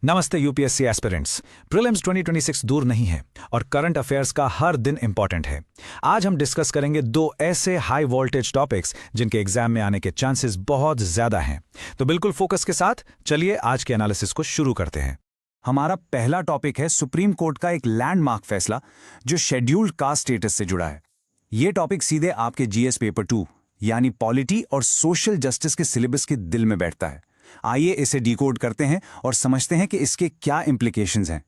नमस्ते UPSC aspirants. Prelims 2026 दूर नहीं है और करंट अफेयर्स का हर दिन इंपॉर्टेंट है। आज हम डिस्कस करेंगे दो ऐसे हाई वोल्टेज टॉपिक्स जिनके एग्जाम में आने के चांसेस बहुत ज्यादा हैं। तो बिल्कुल फोकस के साथ चलिए आज के एनालिसिस को शुरू करते हैं। हमारा पहला टॉपिक है सुप्रीम कोर्ट का एक लैंडमार्क फैसला जो शेड्यूल्ड कास्ट स्टेटस से जुड़ा है। यह टॉपिक सीधे आपके जीएस पेपर 2 यानी पॉलिटी और सोशल जस्टिस के सिलेबस के दिल में बैठता है। आइए इसे डिकोड करते हैं और समझते हैं कि इसके क्या इंप्लीकेशंस हैं।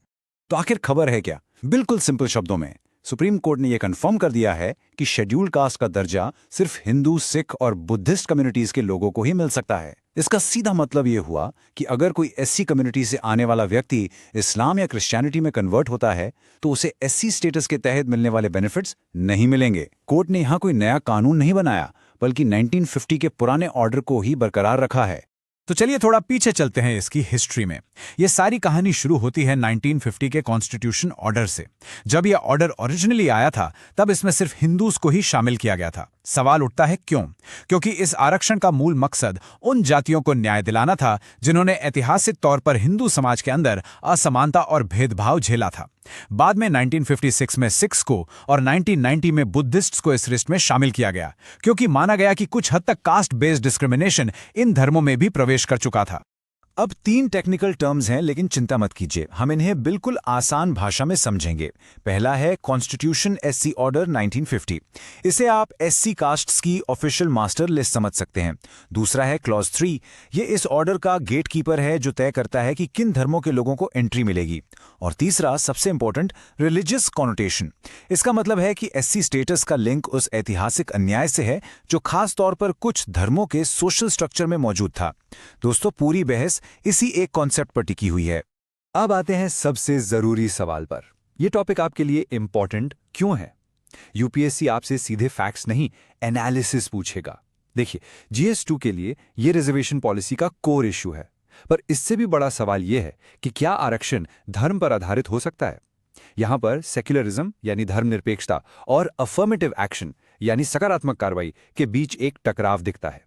तो आखिर खबर है क्या? बिल्कुल सिंपल शब्दों में सुप्रीम कोर्ट ने यह कंफर्म कर दिया है कि शेड्यूल्ड कास्ट का दर्जा सिर्फ हिंदू, सिख और बुद्धिस्ट कम्युनिटीज के लोगों को ही मिल सकता है। इसका सीधा मतलब यह हुआ कि अगर कोई एससी कम्युनिटी से आने वाला व्यक्ति इस्लाम या क्रिश्चियनिटी में कन्वर्ट होता है तो उसे एससी स्टेटस के तहत मिलने वाले बेनिफिट्स नहीं मिलेंगे। कोर्ट ने यहां कोई नया कानून नहीं बनाया बल्कि 1950 के पुराने ऑर्डर को ही बरकरार रखा है। तो चलिए थोड़ा पीछे चलते हैं इसकी हिस्ट्री में। यह सारी कहानी शुरू होती है 1950 के कॉन्स्टिट्यूशन ऑर्डर से। जब यह ऑर्डर ओरिजिनली आया था तब इसमें सिर्फ हिंदूज को ही शामिल किया गया था। सवाल उठता है क्यों? क्योंकि इस आरक्षण का मूल मकसद उन जातियों को न्याय दिलाना था जिन्होंने ऐतिहासिक तौर पर हिंदू समाज के अंदर असमानता और भेदभाव झेला था। बाद में 1956 में सिख्स को और 1990 में बुद्धिस्ट्स को इस लिस्ट में शामिल किया गया, क्योंकि माना गया कि कुछ हद तक कास्ट बेस्ड डिस्क्रिमिनेशन इन धर्मों में भी प्रवेश कर चुका था। अब 3 टेक्निकल टर्म्स हैं, लेकिन चिंता मत कीजिए, हम इन्हें बिल्कुल आसान भाषा में समझेंगे। पहला है कॉन्स्टिट्यूशन एससी ऑर्डर 1950। इसे आप एससी कास्ट्स की ऑफिशियल मास्टर लिस्ट समझ सकते हैं। दूसरा है क्लॉज 3। ये इस ऑर्डर का गेट कीपर है जो तय करता है कि किन धर्मों के लोगों को एंट्री मिलेगी। और तीसरा सबसे इंपॉर्टेंट, रिलीजियस कॉनोटेशन। इसका मतलब है कि एससी स्टेटस का लिंक उस ऐतिहासिक अन्याय से है जो खास तौर पर कुछ धर्मों के सोशल स्ट्रक्चर में मौजूद था। दोस्तों, पूरी बहस इसी एक कॉन्सेप्ट पर टिकी हुई है। अब आते हैं सबसे जरूरी सवाल पर। यह टॉपिक आपके लिए इंपॉर्टेंट क्यों है? यूपीएससी आपसे सीधे फैक्ट्स नहीं, एनालिसिस पूछेगा। देखिए, जीएस2 के लिए यह रिजर्वेशन पॉलिसी का कोर इश्यू है, पर इससे भी बड़ा सवाल यह है कि क्या आरक्षण धर्म पर आधारित हो सकता है? यहां पर सेक्युलरिज्म यानी धर्मनिरपेक्षता और अफर्मेटिव एक्शन यानी सकारात्मक कार्रवाई के बीच एक टकराव दिखता है।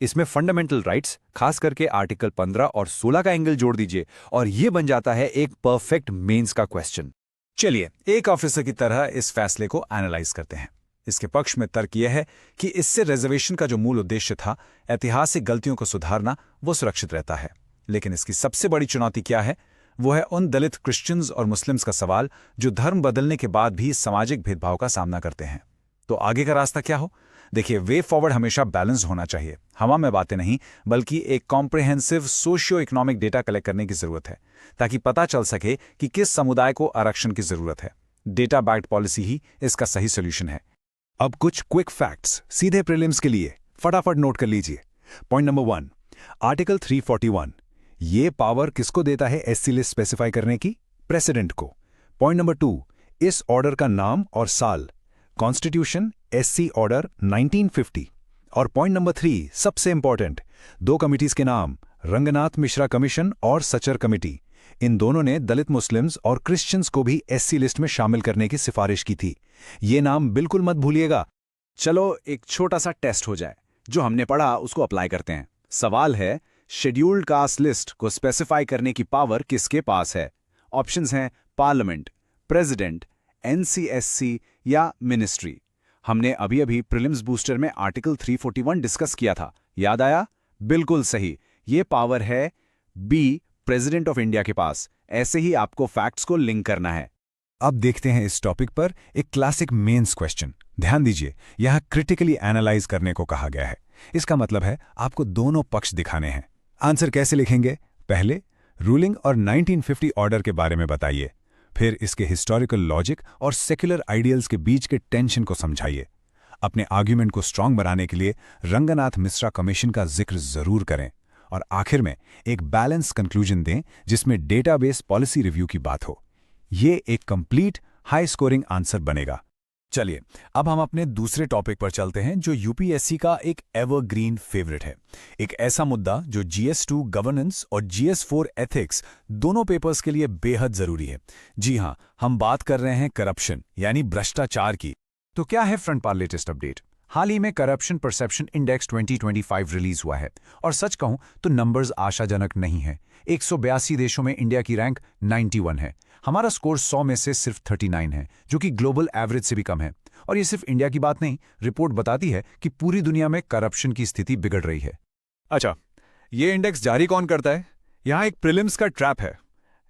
इसमें फंडामेंटल राइट्स, खास करके आर्टिकल 15 और 16 का एंगल जोड़ दीजिए और यह बन जाता है एक परफेक्ट मेंस का क्वेश्चन। चलिए एक ऑफिसर की तरह इस फैसले को एनालाइज करते हैं। इसके पक्ष में तर्क यह है कि इससे रिजर्वेशन का जो मूल उद्देश्य था, ऐतिहासिक गलतियों को सुधारना, वो सुरक्षित रहता है। लेकिन इसकी सबसे बड़ी चुनौती क्या है? वो है उन दलित, क्रिश्चियंस और मुस्लिम्स का सवाल जो धर्म बदलने के बाद भी सामाजिक भेदभाव का सामना करते हैं। तो आगे का रास्ता क्या हो? देखिए, वे फॉरवर्ड हमेशा बैलेंस होना चाहिए। हवा में बातें नहीं, बल्कि एक comprehensive socio economic data collect करने की जरूरत है ताकि पता चल सके कि किस समुदाय को आरक्षण की जरूरत है। डेटा बैक्ड पॉलिसी ही इसका सही सोल्यूशन है। अब कुछ क्विक फैक्ट्स सीधे प्रीलिम्स के लिए, फटाफट नोट कर लीजिए। Point number 1, article 341। ये पावर किसको देता है एससी लिस्ट स्पेसिफाई करने की? प्रेसिडेंट को। पॉइंट नंबर 2, इस ऑर्डर का नाम और साल? Constitution SC order 1950। और पॉइंट नंबर 3, सबसे इंपॉर्टेंट, 2 कमिटीज के नाम, रंगनाथ मिश्रा कमीशन और सचर कमेटी। इन दोनों ने दलित, मुस्लिम्स और क्रिश्चियंस को भी एससी लिस्ट में शामिल करने की सिफारिश की थी। ये नाम बिल्कुल मत भूलिएगा। चलो एक छोटा सा टेस्ट हो जाए। जो हमने पढ़ा उसको अप्लाई करते हैं। सवाल है, शेड्यूल्ड कास्ट लिस्ट को स्पेसिफाई करने की पावर किसके पास है? ऑप्शंस हैं पार्लियामेंट, प्रेसिडेंट, एनसीएससी या मिनिस्ट्री। हमने अभी अभी प्रीलिम्स बूस्टर में आर्टिकल 341 डिस्कस किया था, याद आया? बिल्कुल सही, ये पावर है बी, प्रेसिडेंट ऑफ इंडिया के पास। ऐसे ही आपको फैक्ट्स को लिंक करना है। अब देखते हैं इस टॉपिक पर एक क्लासिक मेंस क्वेश्चन। ध्यान दीजिए, यह क्रिटिकली एनालाइज करने को कहा गया है। इसका मतलब है आपको दोनों पक्ष दिखाने हैं। आंसर कैसे लिखेंगे? पहले रूलिंग और 1950 ऑर्डर के बारे में बताइए, फिर इसके हिस्टोरिकल लॉजिक और सेक्युलर आइडियल्स के बीच के टेंशन को समझाइए। अपने आर्ग्यूमेंट को स्ट्रांग बनाने के लिए रंगनाथ मिश्रा कमीशन का जिक्र जरूर करें और आखिर में एक बैलेंस कंक्लूजन दें जिसमें डेटाबेस पॉलिसी रिव्यू की बात हो। ये एक कंप्लीट हाई स्कोरिंग आंसर बनेगा। चलिए अब हम अपने दूसरे टॉपिक पर चलते हैं जो यूपीएससी का एक एवरग्रीन फेवरेट है। एक ऐसा मुद्दा जो जीएस2 गवर्नेंस और जीएस4 एथिक्स दोनों पेपर्स के लिए बेहद जरूरी है। जी हां, हम बात कर रहे हैं करप्शन यानी भ्रष्टाचार की। तो क्या है फ्रंट पर लेटेस्ट अपडेट? हाल ही में करप्शन परसेप्शन इंडेक्स 2025 रिलीज हुआ है और सच कहूं तो नंबर्स आशाजनक नहीं है। 182 देशों में इंडिया की रैंक 91 है। हमारा स्कोर 100 में से सिर्फ 39 है, जो कि ग्लोबल एवरेज से भी कम है। और ये सिर्फ इंडिया की बात नहीं, रिपोर्ट बताती है कि पूरी दुनिया में करप्शन की स्थिति बिगड़ रही है। अच्छा, ये इंडेक्स जारी कौन करता है? यहाँ एक प्रीलिम्स का ट्रैप है।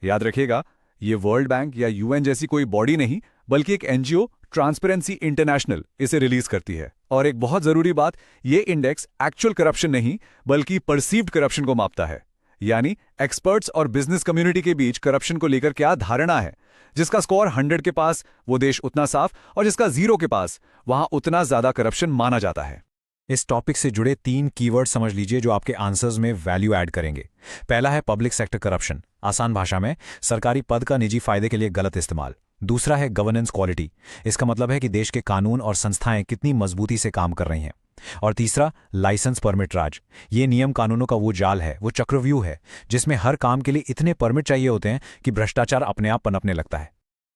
याद रखिएगा, ये वर्ल्ड बैंक या यूएन जैसी कोई बॉडी नहीं, बल्कि एक एनजीओ ट्रांसपेरेंसी इंटरनेशनल इसे रिलीज करती है। और एक बहुत जरूरी बात, ये इंडेक्स एक्चुअल करप्शन नहीं, बल्कि परसीव्ड करप्शन को मापता है। यानी एक्सपर्ट्स और बिजनेस कम्युनिटी के बीच करप्शन को लेकर क्या धारणा है। जिसका स्कोर 100 के पास, वो देश उतना साफ, और जिसका 0 के पास, वहां उतना ज्यादा करप्शन माना जाता है। इस टॉपिक से जुड़े 3 कीवर्ड समझ लीजिए जो आपके आंसर्स में वैल्यू ऐड करेंगे। पहला है पब्लिक सेक्टर करप्शन, आसान भाषा में सरकारी पद का निजी फायदे के लिए गलत इस्तेमाल। दूसरा है गवर्नेंस क्वालिटी, इसका मतलब है कि देश के कानून और संस्थाएं कितनी मजबूती से काम कर रही हैं। और तीसरा लाइसेंस परमिट राज, ये नियम कानूनों का वो जाल है, वो चक्रव्यूह है जिसमें हर काम के लिए इतने परमिट चाहिए होते हैं कि भ्रष्टाचार अपने आप पनपने लगता है।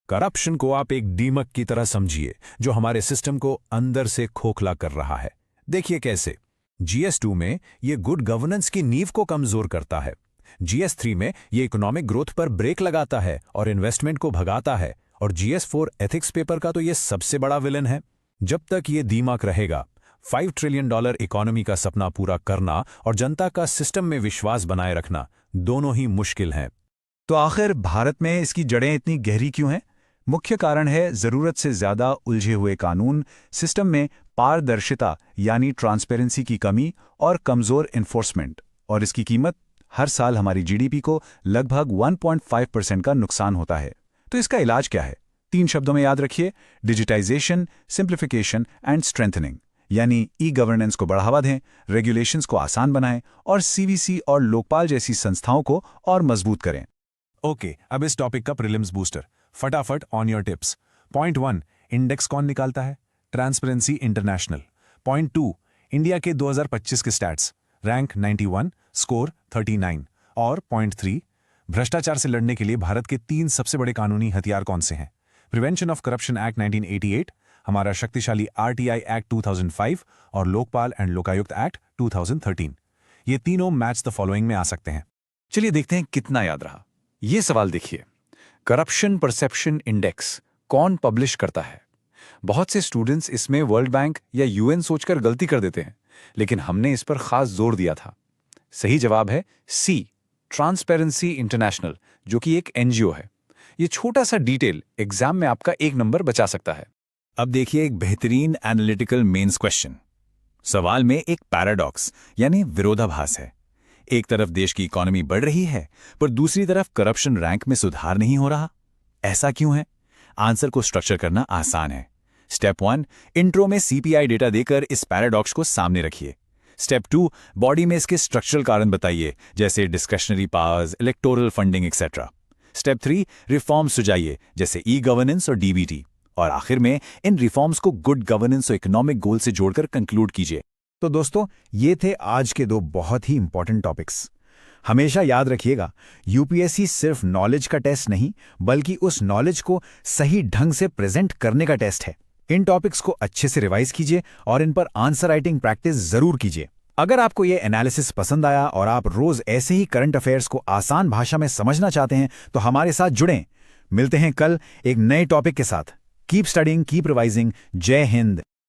करप्शन को आप एक दीमक की तरह समझिए जो हमारे सिस्टम को अंदर से खोखला कर रहा है। देखिए कैसे। GS2 में ये गुड गवर्नेंस की नींव को कमजोर करता है। GS3 में ये इकोनॉमिक ग्रोथ पर ब्रेक लगाता है और इन्वेस्टमेंट को भगाता है। और GS4 एथिक्स पेपर का तो ये सबसे बड़ा विलन है। जब तक ये दीमक रहेगा, $5 ट्रिलियन इकोनॉमी का सपना पूरा करना और जनता का सिस्टम में विश्वास बनाए रखना दोनों ही मुश्किल हैं। तो आखिर भारत में इसकी जड़ें इतनी गहरी क्यों हैं? मुख्य कारण है ज़रूरत से ज़्यादा उलझे हुए कानून, सिस्टम में पारदर्शिता यानी ट्रांसपेरेंसी की कमी और कमज़ोर इन्फोर्समेंट। और इसकी कीमत हर साल हमारी GDP को लगभग 1.5% का नुकसान होता है। तो इसका इलाज क्या है? 3 शब्दों में याद रखिए, डिजिटाइजेशन, सिंप्लीफिकेशन एंड स्ट्रेंथनिंग। यानी ई-गवर्नेंस को बढ़ावा दें, रेगुलेशंस को आसान बनाएं और CVC और लोकपाल जैसी संस्थाओं को और मजबूत करें। ओके, अब इस टॉपिक का प्रीलिम्स बूस्टर, फटाफट on your tips. Point 1, index कौन निकालता है? Transparency international. पॉइंट 2, इंडिया के 2025 के स्टैट्स, रैंक 91, स्कोर 39। और पॉइंट 3, भ्रष्टाचार से लड़ने के लिए भारत के 3 सबसे बड़े कानूनी हथियार कौन से हैं? प्रिवेंशन ऑफ करप्शन एक्ट 1988, हमारा शक्तिशाली RTI एक्ट 2005 और लोकपाल एंड लोकायुक्त एक्ट 2013। ये तीनों मैच द फॉलोइंग में आ सकते हैं। चलिए देखते हैं कितना याद रहा। ये सवाल देखिए, करप्शन परसेप्शन इंडेक्स कौन पब्लिश करता है? बहुत से स्टूडेंट्स इसमें वर्ल्ड बैंक या यूएन सोचकर गलती कर देते हैं, लेकिन हमने इस पर खास जोर दिया था। सही जवाब है C, ट्रांसपेरेंसी इंटरनेशनल, जो कि एक NGO है। ये छोटा सा डिटेल एग्जाम में आपका 1 नंबर बचा सकता है। अब देखिए एक बेहतरीन एनालिटिकल मेंस क्वेश्चन। सवाल में एक पैराडॉक्स यानी विरोधाभास है। एक तरफ देश की इकोनॉमी बढ़ रही है, पर दूसरी तरफ करप्शन रैंक में सुधार नहीं हो रहा। ऐसा क्यों है? आंसर को स्ट्रक्चर करना आसान है। स्टेप 1, इंट्रो में CPI डेटा देकर इस पैराडॉक्स को सामने रखिए। स्टेप 2, बॉडी में इसके स्ट्रक्चरल कारण बताइए, जैसे discretionary powers, electoral funding etcetera. Step 3, reform सुझाइए, जैसे ई-गवर्नेंस और DBT। और आखिर में इन रिफॉर्म्स को गुड गवर्नेंस और इकोनॉमिक गोल से जोड़कर कंक्लूड कीजिए। तो दोस्तों, ये थे आज के 2 बहुत ही इंपॉर्टेंट टॉपिक्स। हमेशा याद रखिएगा, UPSC सिर्फ नॉलेज का टेस्ट नहीं, बल्कि उस नॉलेज को सही ढंग से प्रेजेंट करने का टेस्ट है। इन टॉपिक्स को अच्छे से रिवाइज कीजिए और इन पर आंसर राइटिंग प्रैक्टिस जरूर कीजिए। अगर आपको ये एनालिसिस पसंद आया और आप रोज ऐसे ही करंट अफेयर्स को आसान भाषा में समझना चाहते हैं, तो हमारे साथ जुड़ें। मिलते हैं कल एक नए टॉपिक के साथ। Keep studying, keep revising. जय हिंद।